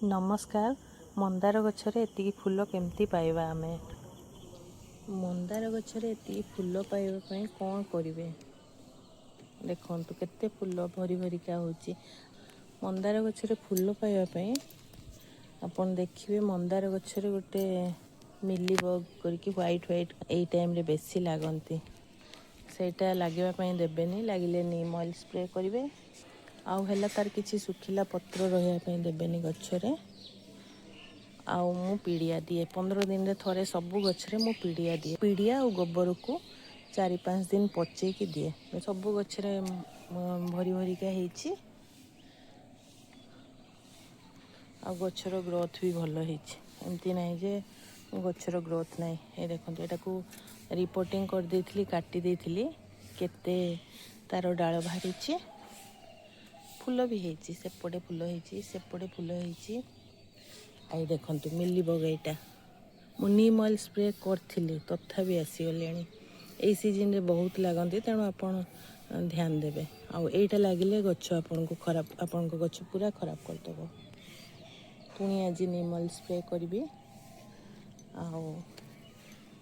नमस्कार। मंदार गछरे एतिकी फूल केमती पाइबा आमे? मंदार गछरे एतिकी फूल पाइबा पई कोन करिवे? देखंतु केते फूल भरी भरिका होची। मंदार गछरे फूल पाइबा पई अपन देखिबे मंदार गछरे गोटे मिली बग करके व्हाइट व्हाइट एई टाइम रे बेसी लागंती। सेटा लागिबा पई देबेनी, लागिले नीम ऑयल स्प्रे करिवे। आउ हेला तार किछि सुखिला पत्र रहिया पई देबेनी गछरे। आउ मु पीड़िया दिए 15 दिन रे थरे सबु गछरे मु पीड़िया दिए। पीड़िया और गोबर को 4-5 दिन पचे की दिए। सबु गछरे भरी भरिका हेछि। आ गछर ग्रोथ भी भल हेछि। एमती नाही जे गछर ग्रोथ नाही। ए देखंतु एटा को रिपोर्टिंग कर देथिली, काटी देथिली, केते तारो डाळ बाहरिछि। फूल भी हेछि, सेपटे फूल हेछि, सेपटे फूल हेछि। आई देखंतु मिली बगैटा मु नीम ऑयल स्प्रे करथिली, तथापि आसी गलेनी। एई सीजन रे बहुत लागंती, तेणु आपण ध्यान देबे। आउ एइटा लागिले गछ आपण को खराब, आपण को गछ पूरा खराब कर देबो। पुणी आज नीम ऑयल स्प्रे करबी। आउ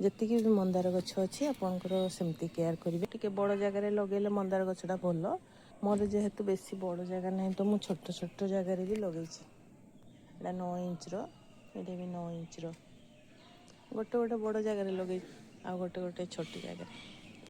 जतिकि भी मंदार गछ अछि आपनकर सेमती केयर करिवे। टिके बड़ जगह रे लगेले मंदार गछटा भलो। मोर जेहेतु बेसी बड़ जगह नाही, तो मु छोट छोट जगह रे भी लगेछि। एटा 9 इंच रो, एटा भी 9 इंच रो। गोटे गोटे बड़ जगह रे लगे, आ गोटे गोटे छोटी जगह।